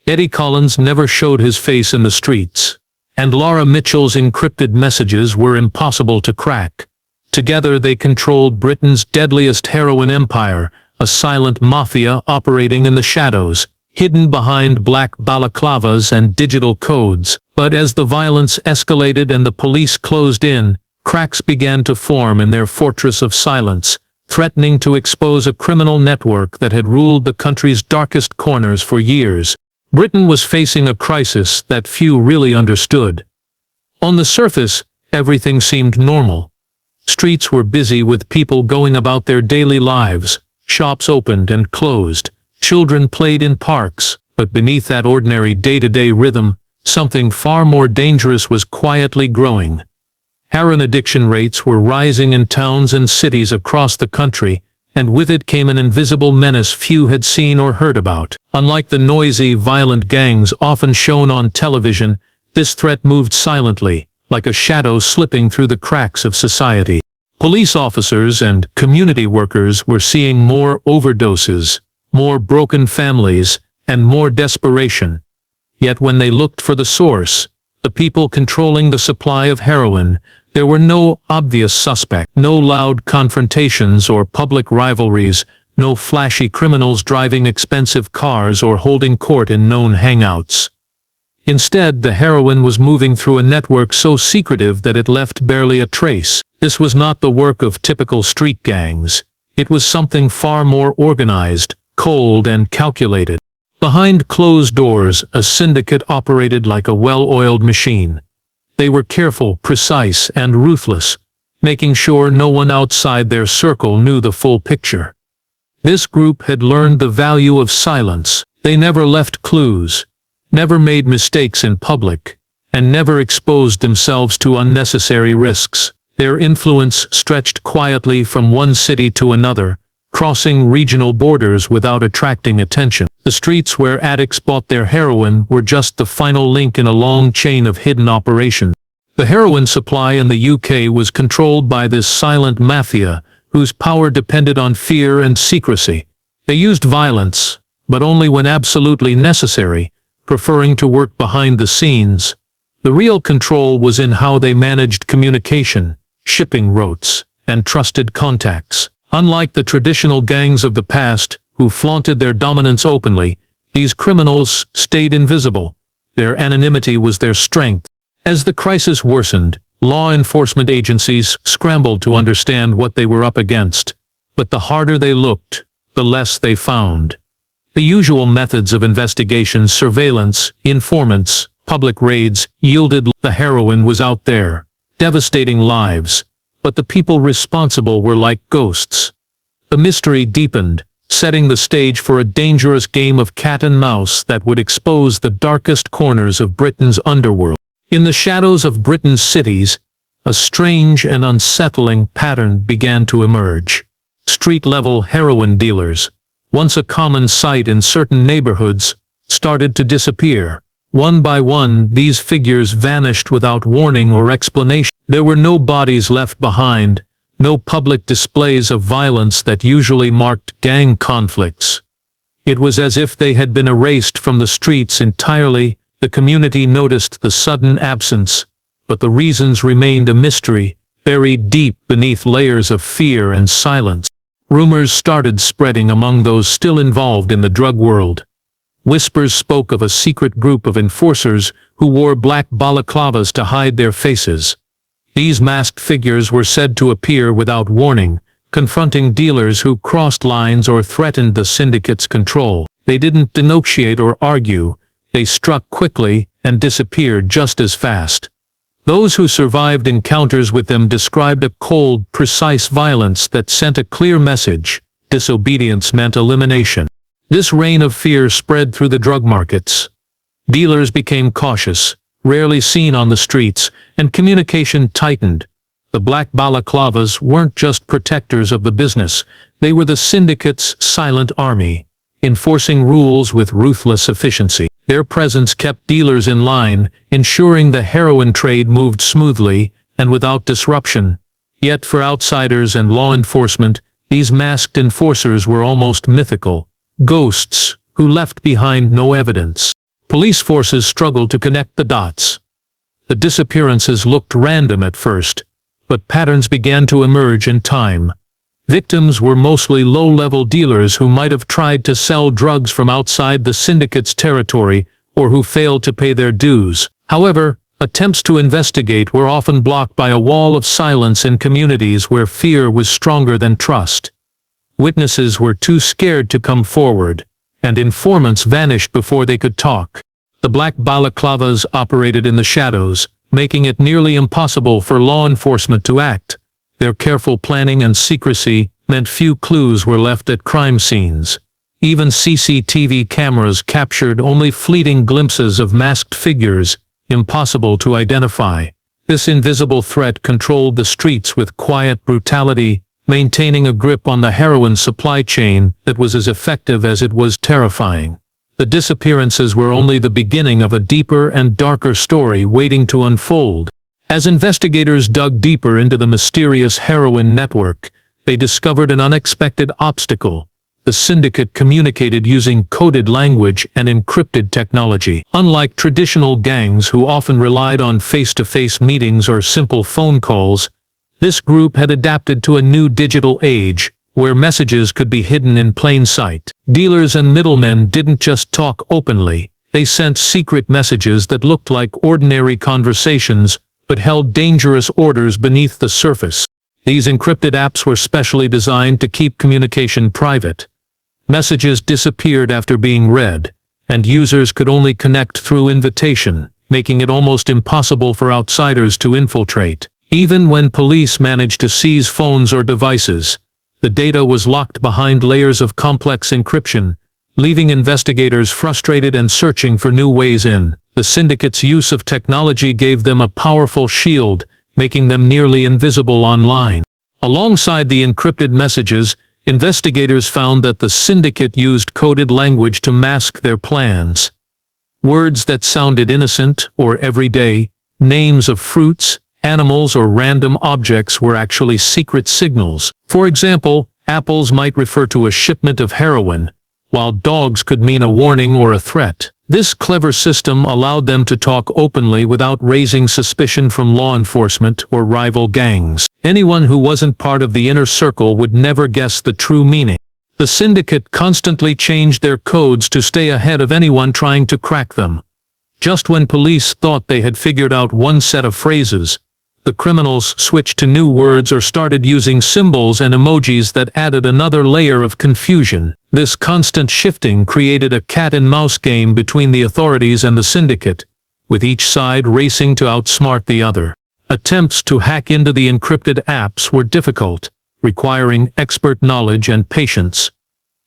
Eddie Collins never showed his face in the streets, and Laura Mitchell's encrypted messages were impossible to crack. Together they controlled Britain's deadliest heroin empire, a silent mafia operating in the shadows, hidden behind black balaclavas and digital codes. But as the violence escalated and the police closed in, cracks began to form in their fortress of silence, threatening to expose a criminal network that had ruled the country's darkest corners for years. Britain was facing a crisis that few really understood. On the surface, everything seemed normal. Streets were busy with people going about their daily lives, shops opened and closed, children played in parks, but beneath that ordinary day-to-day rhythm, something far more dangerous was quietly growing. Heroin addiction rates were rising in towns and cities across the country, and with it came an invisible menace few had seen or heard about. Unlike the noisy, violent gangs often shown on television, this threat moved silently, like a shadow slipping through the cracks of society. Police officers and community workers were seeing more overdoses, more broken families, and more desperation. Yet when they looked for the source, the people controlling the supply of heroin, there were no obvious suspects, no loud confrontations or public rivalries, no flashy criminals driving expensive cars or holding court in known hangouts. Instead, the heroin was moving through a network so secretive that it left barely a trace. This was not the work of typical street gangs. It was something far more organized, cold, and calculated. Behind closed doors, a syndicate operated like a well-oiled machine. They were careful, precise, and ruthless, making sure no one outside their circle knew the full picture. This group had learned the value of silence. They never left clues, never made mistakes in public, and never exposed themselves to unnecessary risks. Their influence stretched quietly from one city to another, crossing regional borders without attracting attention. The streets where addicts bought their heroin were just the final link in a long chain of hidden operations. The heroin supply in the UK was controlled by this silent mafia, whose power depended on fear and secrecy. They used violence, but only when absolutely necessary, preferring to work behind the scenes. The real control was in how they managed communication, shipping routes, and trusted contacts. Unlike the traditional gangs of the past, who flaunted their dominance openly, these criminals stayed invisible. Their anonymity was their strength. As the crisis worsened, law enforcement agencies scrambled to understand what they were up against. But the harder they looked, the less they found. The usual methods of investigation, surveillance, informants, public raids, yielded. The heroin was out there, devastating lives, but the people responsible were like ghosts. The mystery deepened, setting the stage for a dangerous game of cat and mouse that would expose the darkest corners of Britain's underworld. In the shadows of Britain's cities, a strange and unsettling pattern began to emerge. Street-level heroin dealers, once a common sight in certain neighborhoods, started to disappear. One by one, these figures vanished without warning or explanation. There were no bodies left behind, no public displays of violence that usually marked gang conflicts. It was as if they had been erased from the streets entirely. The community noticed the sudden absence, but the reasons remained a mystery, buried deep beneath layers of fear and silence. Rumors started spreading among those still involved in the drug world. Whispers spoke of a secret group of enforcers who wore black balaclavas to hide their faces. These masked figures were said to appear without warning, confronting dealers who crossed lines or threatened the syndicate's control. They didn't negotiate or argue. They struck quickly and disappeared just as fast. Those who survived encounters with them described a cold, precise violence that sent a clear message: disobedience meant elimination. This reign of fear spread through the drug markets. Dealers became cautious, rarely seen on the streets, and communication tightened. The black balaclavas weren't just protectors of the business, they were the syndicate's silent army, enforcing rules with ruthless efficiency. Their presence kept dealers in line, ensuring the heroin trade moved smoothly and without disruption. Yet for outsiders and law enforcement, these masked enforcers were almost mythical, ghosts who left behind no evidence. Police forces struggled to connect the dots. The disappearances looked random at first, but patterns began to emerge in time. Victims were mostly low-level dealers who might have tried to sell drugs from outside the syndicate's territory or who failed to pay their dues. However, attempts to investigate were often blocked by a wall of silence in communities where fear was stronger than trust. Witnesses were too scared to come forward, and informants vanished before they could talk. The black Balaclavas operated in the shadows, making it nearly impossible for law enforcement to act. Their careful planning and secrecy meant few clues were left at crime scenes. Even CCTV cameras captured only fleeting glimpses of masked figures, impossible to identify. This invisible threat controlled the streets with quiet brutality, maintaining a grip on the heroin supply chain that was as effective as it was terrifying. The disappearances were only the beginning of a deeper and darker story waiting to unfold. As investigators dug deeper into the mysterious heroin network, they discovered an unexpected obstacle. The syndicate communicated using coded language and encrypted technology. Unlike traditional gangs who often relied on face-to-face meetings or simple phone calls, this group had adapted to a new digital age, where messages could be hidden in plain sight. Dealers and middlemen didn't just talk openly, they sent secret messages that looked like ordinary conversations, but held dangerous orders beneath the surface. These encrypted apps were specially designed to keep communication private. Messages disappeared after being read, and users could only connect through invitation, making it almost impossible for outsiders to infiltrate. Even when police managed to seize phones or devices, the data was locked behind layers of complex encryption, leaving investigators frustrated and searching for new ways in. The syndicate's use of technology gave them a powerful shield, making them nearly invisible online. Alongside the encrypted messages, investigators found that the syndicate used coded language to mask their plans. Words that sounded innocent or everyday, names of fruits, animals or random objects were actually secret signals. For example, apples might refer to a shipment of heroin, while dogs could mean a warning or a threat. This clever system allowed them to talk openly without raising suspicion from law enforcement or rival gangs. Anyone who wasn't part of the inner circle would never guess the true meaning. The syndicate constantly changed their codes to stay ahead of anyone trying to crack them. Just when police thought they had figured out one set of phrases, the criminals switched to new words or started using symbols and emojis that added another layer of confusion. This constant shifting created a cat-and-mouse game between the authorities and the syndicate, with each side racing to outsmart the other. Attempts to hack into the encrypted apps were difficult, requiring expert knowledge and patience.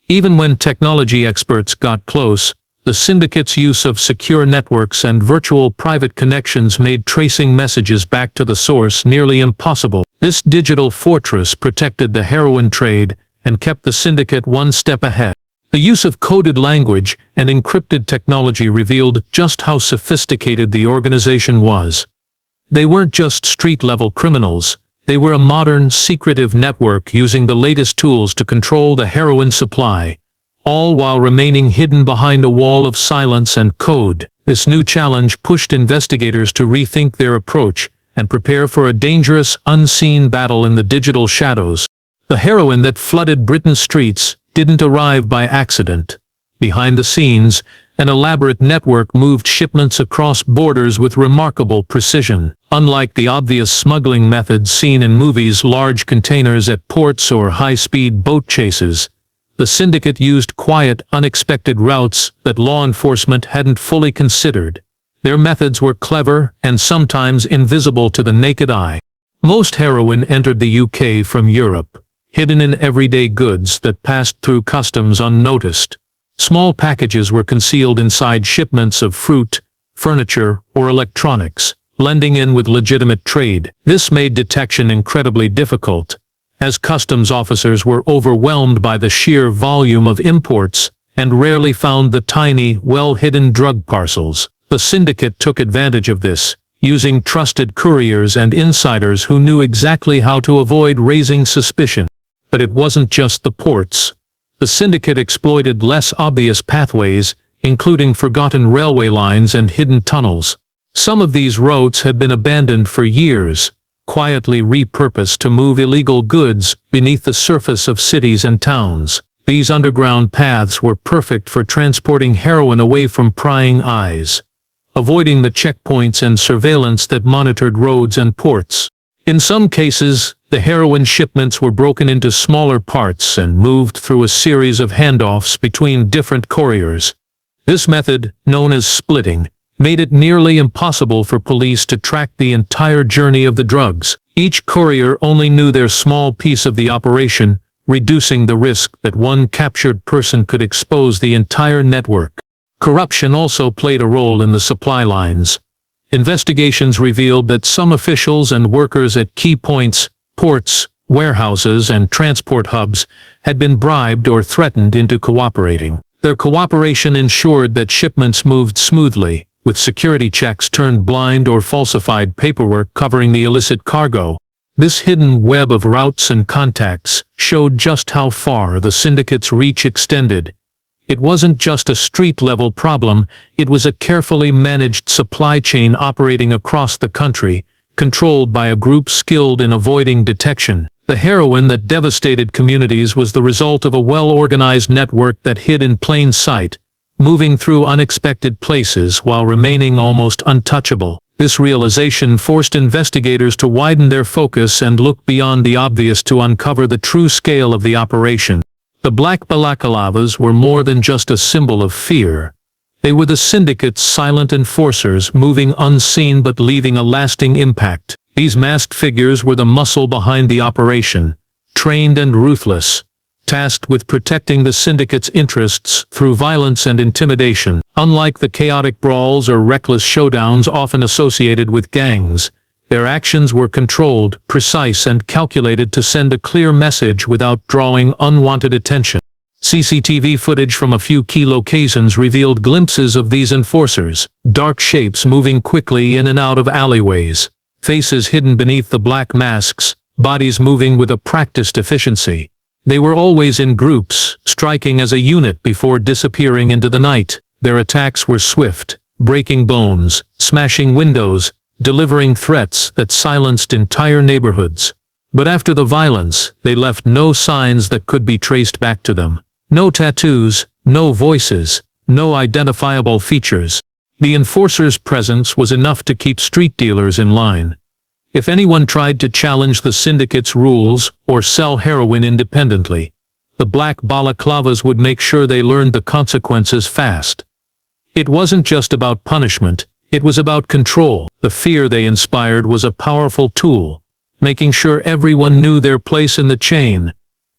Even when technology experts got close, the syndicate's use of secure networks and virtual private connections made tracing messages back to the source nearly impossible. This digital fortress protected the heroin trade and kept the syndicate one step ahead. The use of coded language and encrypted technology revealed just how sophisticated the organization was. They weren't just street-level criminals, they were a modern, secretive network using the latest tools to control the heroin supply, all while remaining hidden behind a wall of silence and code. This new challenge pushed investigators to rethink their approach and prepare for a dangerous, unseen battle in the digital shadows. The heroin that flooded Britain's streets didn't arrive by accident. Behind the scenes, an elaborate network moved shipments across borders with remarkable precision. Unlike the obvious smuggling methods seen in movies, large containers at ports or high-speed boat chases, the syndicate used quiet, unexpected routes that law enforcement hadn't fully considered. Their methods were clever and sometimes invisible to the naked eye. Most heroin entered the UK from Europe, hidden in everyday goods that passed through customs unnoticed. Small packages were concealed inside shipments of fruit, furniture, or electronics, blending in with legitimate trade. This made detection incredibly difficult, as customs officers were overwhelmed by the sheer volume of imports and rarely found the tiny, well-hidden drug parcels. The syndicate took advantage of this, using trusted couriers and insiders who knew exactly how to avoid raising suspicion. But it wasn't just the ports. The syndicate exploited less obvious pathways, including forgotten railway lines and hidden tunnels. Some of these roads had been abandoned for years, quietly repurposed to move illegal goods beneath the surface of cities and towns. These underground paths were perfect for transporting heroin away from prying eyes, avoiding the checkpoints and surveillance that monitored roads and ports. In some cases, the heroin shipments were broken into smaller parts and moved through a series of handoffs between different couriers. This method, known as splitting, made it nearly impossible for police to track the entire journey of the drugs. Each courier only knew their small piece of the operation, reducing the risk that one captured person could expose the entire network. Corruption also played a role in the supply lines. Investigations revealed that some officials and workers at key points, ports, warehouses, and transport hubs had been bribed or threatened into cooperating. Their cooperation ensured that shipments moved smoothly, with security checks turned blind or falsified paperwork covering the illicit cargo. This hidden web of routes and contacts showed just how far the syndicate's reach extended. It wasn't just a street-level problem, it was a carefully managed supply chain operating across the country, controlled by a group skilled in avoiding detection. The heroin that devastated communities was the result of a well-organized network that hid in plain sight, moving through unexpected places while remaining almost untouchable. This realization forced investigators to widen their focus and look beyond the obvious to uncover the true scale of the operation. The black Balaclavas were more than just a symbol of fear. They were the syndicate's silent enforcers, moving unseen but leaving a lasting impact. These masked figures were the muscle behind the operation, trained and ruthless, tasked with protecting the syndicate's interests through violence and intimidation. Unlike the chaotic brawls or reckless showdowns often associated with gangs, their actions were controlled, precise, and calculated to send a clear message without drawing unwanted attention. CCTV footage from a few key locations revealed glimpses of these enforcers, dark shapes moving quickly in and out of alleyways, faces hidden beneath the black masks, bodies moving with a practiced efficiency. They were always in groups, striking as a unit before disappearing into the night. Their attacks were swift, breaking bones, smashing windows, delivering threats that silenced entire neighborhoods. But after the violence, they left no signs that could be traced back to them. No tattoos, no voices, no identifiable features. The enforcer's presence was enough to keep street dealers in line. If anyone tried to challenge the syndicate's rules or sell heroin independently, the black Balaclavas would make sure they learned the consequences fast. It wasn't just about punishment. It was about control. The fear they inspired was a powerful tool, making sure everyone knew their place in the chain.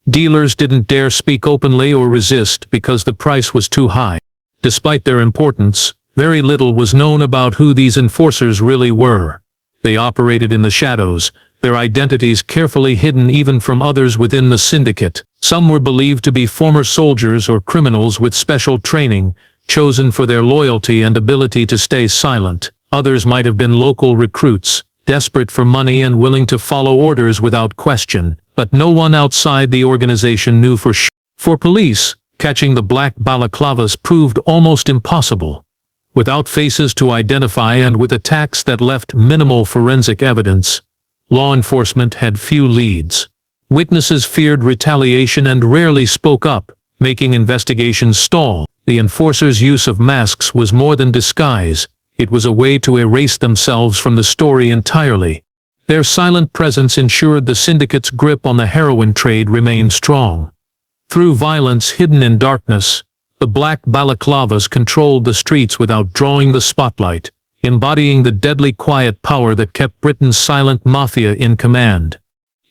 Dealers didn't dare speak openly or resist because the price was too high. Despite their importance, very little was known about who these enforcers really were. They operated in the shadows, their identities carefully hidden even from others within the syndicate. Some were believed to be former soldiers or criminals with special training, chosen for their loyalty and ability to stay silent. Others might have been local recruits, desperate for money and willing to follow orders without question, but no one outside the organization knew for sure. For police, catching the black Balaclavas proved almost impossible. Without faces to identify and with attacks that left minimal forensic evidence, law enforcement had few leads. Witnesses feared retaliation and rarely spoke up, making investigations stall. The enforcers' use of masks was more than disguise. It was a way to erase themselves from the story entirely. Their silent presence ensured the syndicate's grip on the heroin trade remained strong. Through violence hidden in darkness, the black Balaclavas controlled the streets without drawing the spotlight, embodying the deadly quiet power that kept Britain's silent mafia in command.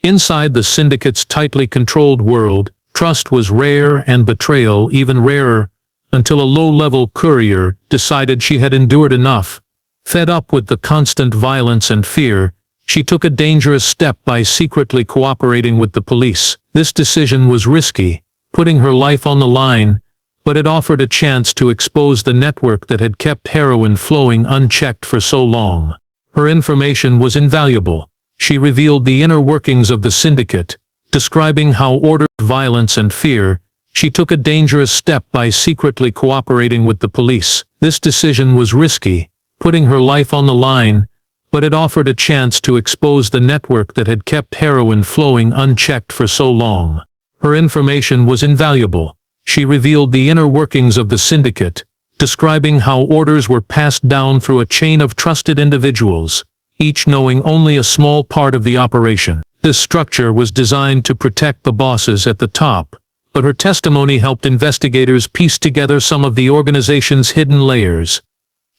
Inside the syndicate's tightly controlled world, trust was rare and betrayal even rarer, until a low-level courier decided she had endured enough. Fed up with the constant violence and fear, she took a dangerous step by secretly cooperating with the police. This decision was risky, putting her life on the line, but it offered a chance to expose the network that had kept heroin flowing unchecked for so long. Her information was invaluable. She revealed the inner workings of the syndicate, describing how ordered violence and fear She took a dangerous step by secretly cooperating with the police. This decision was risky, putting her life on the line, but it offered a chance to expose the network that had kept heroin flowing unchecked for so long. Her information was invaluable. She revealed the inner workings of the syndicate, describing how orders were passed down through a chain of trusted individuals, each knowing only a small part of the operation. This structure was designed to protect the bosses at the top, but her testimony helped investigators piece together some of the organization's hidden layers.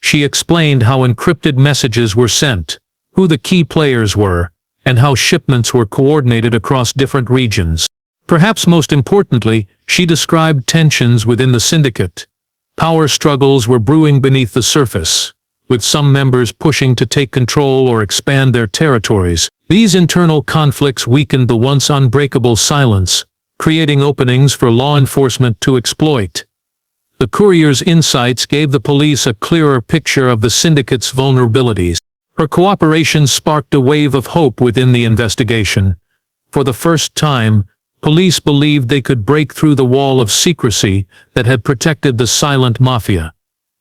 She explained how encrypted messages were sent, who the key players were, and how shipments were coordinated across different regions. Perhaps most importantly, she described tensions within the syndicate. Power struggles were brewing beneath the surface, with some members pushing to take control or expand their territories. These internal conflicts weakened the once unbreakable silence, creating openings for law enforcement to exploit. The courier's insights gave the police a clearer picture of the syndicate's vulnerabilities. Her cooperation sparked a wave of hope within the investigation. For the first time, police believed they could break through the wall of secrecy that had protected the Silent Mafia.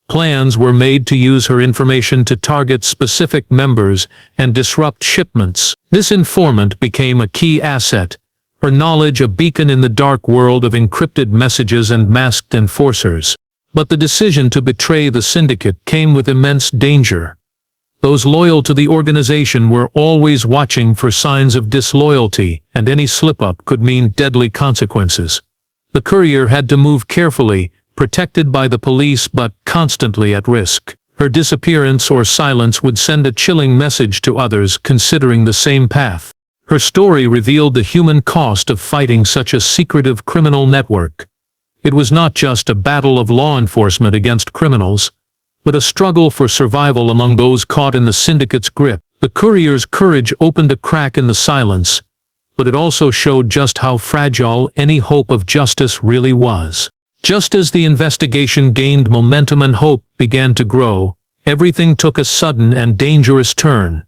Plans were made to use her information to target specific members and disrupt shipments. This informant became a key asset, her knowledge a beacon in the dark world of encrypted messages and masked enforcers. But the decision to betray the syndicate came with immense danger. Those loyal to the organization were always watching for signs of disloyalty, and any slip-up could mean deadly consequences. The courier had to move carefully, protected by the police but constantly at risk. Her disappearance or silence would send a chilling message to others considering the same path. Her story revealed the human cost of fighting such a secretive criminal network. It was not just a battle of law enforcement against criminals, but a struggle for survival among those caught in the syndicate's grip. The courier's courage opened a crack in the silence, but it also showed just how fragile any hope of justice really was. Just as the investigation gained momentum and hope began to grow, everything took a sudden and dangerous turn.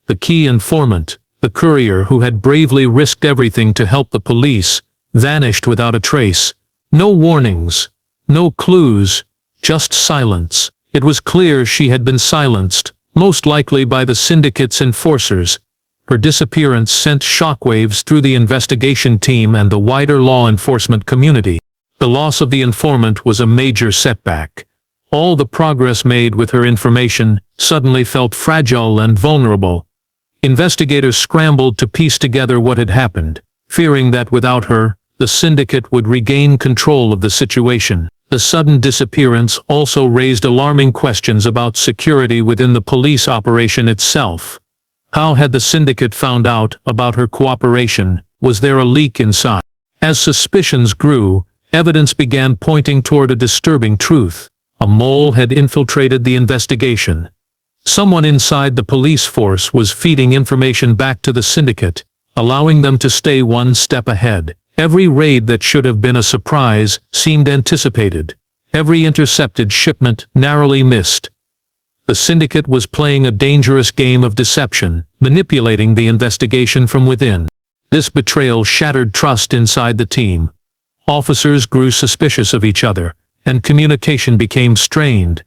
The key informant, the courier who had bravely risked everything to help the police, vanished without a trace. No warnings, no clues, just silence. It was clear she had been silenced, most likely by the syndicate's enforcers. Her disappearance sent shockwaves through the investigation team and the wider law enforcement community. The loss of the informant was a major setback. All the progress made with her information suddenly felt fragile and vulnerable. Investigators scrambled to piece together what had happened, fearing that without her, the syndicate would regain control of the situation. The sudden disappearance also raised alarming questions about security within the police operation itself. How had the syndicate found out about her cooperation? Was there a leak inside? As suspicions grew, evidence began pointing toward a disturbing truth. A mole had infiltrated the investigation. Someone inside the police force was feeding information back to the syndicate, allowing them to stay one step ahead. Every raid that should have been a surprise seemed anticipated. Every intercepted shipment narrowly missed. The syndicate was playing a dangerous game of deception, manipulating the investigation from within. This betrayal shattered trust inside the team. Officers grew suspicious of each other, and communication became strained.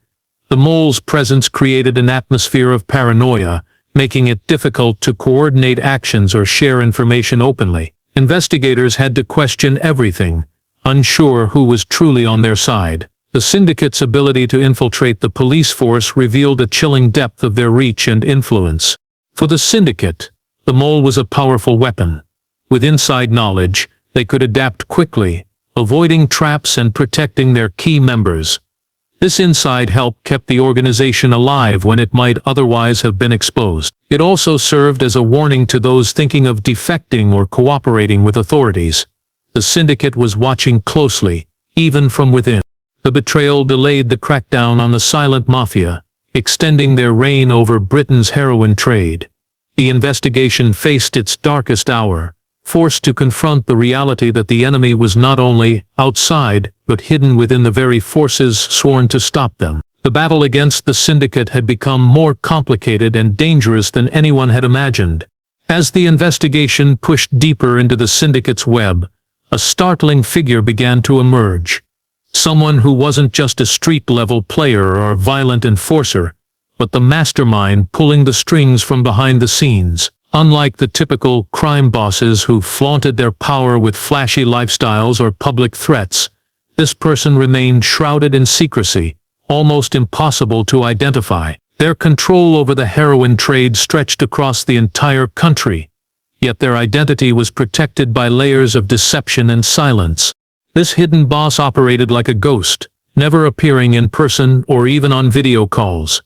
The mole's presence created an atmosphere of paranoia, making it difficult to coordinate actions or share information openly. Investigators had to question everything, unsure who was truly on their side. The syndicate's ability to infiltrate the police force revealed a chilling depth of their reach and influence. For the syndicate, the mole was a powerful weapon. With inside knowledge, they could adapt quickly, avoiding traps and protecting their key members. This inside help kept the organization alive when it might otherwise have been exposed. It also served as a warning to those thinking of defecting or cooperating with authorities. The syndicate was watching closely, even from within. The betrayal delayed the crackdown on the Silent Mafia, extending their reign over Britain's heroin trade. The investigation faced its darkest hour, forced to confront the reality that the enemy was not only outside, but hidden within the very forces sworn to stop them. The battle against the syndicate had become more complicated and dangerous than anyone had imagined. As the investigation pushed deeper into the syndicate's web, a startling figure began to emerge. Someone who wasn't just a street-level player or violent enforcer, but the mastermind pulling the strings from behind the scenes. Unlike the typical crime bosses who flaunted their power with flashy lifestyles or public threats, this person remained shrouded in secrecy, almost impossible to identify. Their control over the heroin trade stretched across the entire country, yet their identity was protected by layers of deception and silence. This hidden boss operated like a ghost, never appearing in person or even on video calls.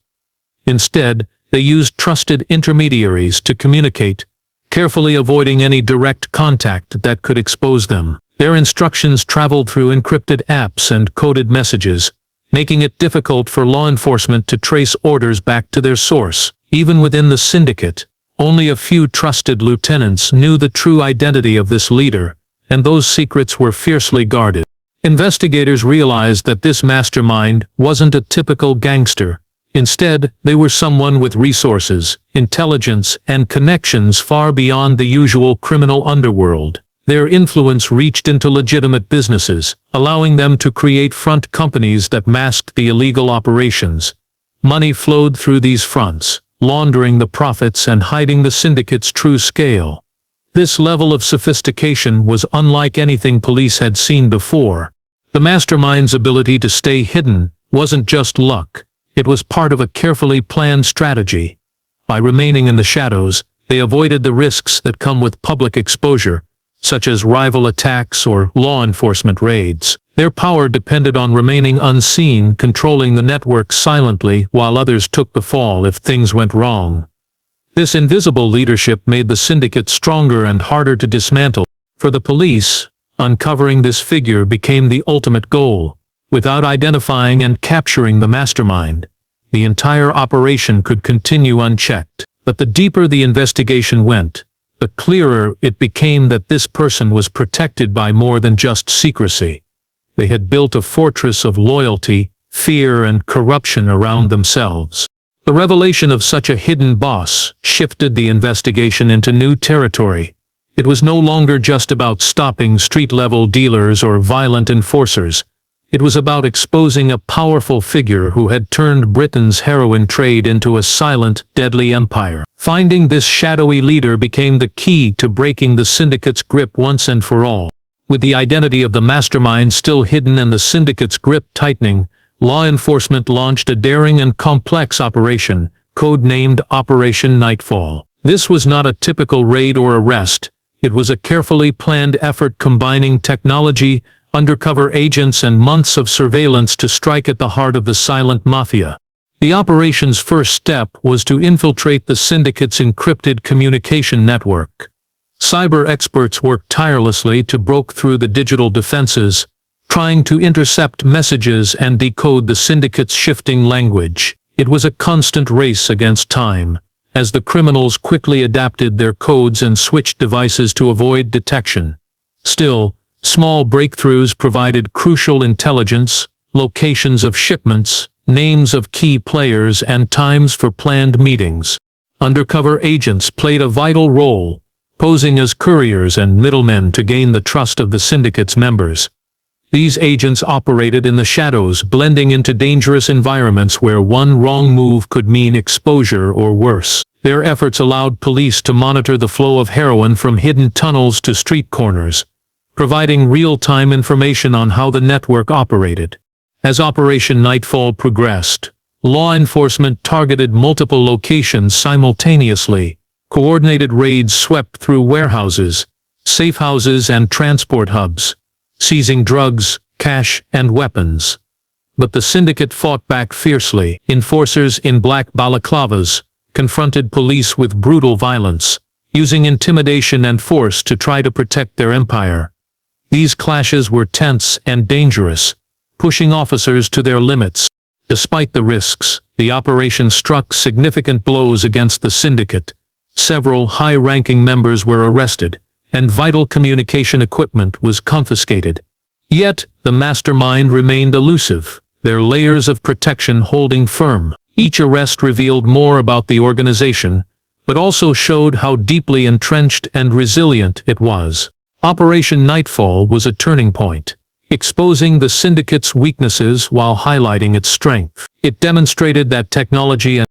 Instead, they used trusted intermediaries to communicate, carefully avoiding any direct contact that could expose them. Their instructions traveled through encrypted apps and coded messages, making it difficult for law enforcement to trace orders back to their source. Even within the syndicate, only a few trusted lieutenants knew the true identity of this leader, and those secrets were fiercely guarded. Investigators realized that this mastermind wasn't a typical gangster. Instead, they were someone with resources, intelligence, and connections far beyond the usual criminal underworld. Their influence reached into legitimate businesses, allowing them to create front companies that masked the illegal operations. Money flowed through these fronts, laundering the profits and hiding the syndicate's true scale. This level of sophistication was unlike anything police had seen before. The mastermind's ability to stay hidden wasn't just luck. It was part of a carefully planned strategy. By remaining in the shadows, they avoided the risks that come with public exposure, such as rival attacks or law enforcement raids. Their power depended on remaining unseen, controlling the network silently while others took the fall if things went wrong. This invisible leadership made the syndicate stronger and harder to dismantle. For the police, uncovering this figure became the ultimate goal. Without identifying and capturing the mastermind, the entire operation could continue unchecked. But the deeper the investigation went, the clearer it became that this person was protected by more than just secrecy. They had built a fortress of loyalty, fear, and corruption around themselves. The revelation of such a hidden boss shifted the investigation into new territory. It was no longer just about stopping street-level dealers or violent enforcers. It was about exposing a powerful figure who had turned Britain's heroin trade into a silent, deadly empire. Finding this shadowy leader became the key to breaking the syndicate's grip once and for all. With the identity of the mastermind still hidden and the syndicate's grip tightening, law enforcement launched a daring and complex operation, codenamed Operation Nightfall. This was not a typical raid or arrest. It was a carefully planned effort combining technology, undercover agents, and months of surveillance to strike at the heart of the Silent Mafia. The operation's first step was to infiltrate the syndicate's encrypted communication network. Cyber experts worked tirelessly to break through the digital defenses, trying to intercept messages and decode the syndicate's shifting language. It was a constant race against time, as the criminals quickly adapted their codes and switched devices to avoid detection. Still, small breakthroughs provided crucial intelligence, locations of shipments, names of key players, and times for planned meetings. Undercover agents played a vital role, posing as couriers and middlemen to gain the trust of the syndicate's members. These agents operated in the shadows, blending into dangerous environments where one wrong move could mean exposure or worse. Their efforts allowed police to monitor the flow of heroin from hidden tunnels to street corners, providing real-time information on how the network operated. As Operation Nightfall progressed, law enforcement targeted multiple locations simultaneously. Coordinated raids swept through warehouses, safe houses, and transport hubs, seizing drugs, cash, and weapons. But the syndicate fought back fiercely. Enforcers in black balaclavas confronted police with brutal violence, using intimidation and force to try to protect their empire. These clashes were tense and dangerous, pushing officers to their limits. Despite the risks, the operation struck significant blows against the syndicate. Several high-ranking members were arrested, and vital communication equipment was confiscated. Yet, the mastermind remained elusive, their layers of protection holding firm. Each arrest revealed more about the organization, but also showed how deeply entrenched and resilient it was. Operation Nightfall was a turning point, exposing the syndicate's weaknesses while highlighting its strength. It demonstrated that technology and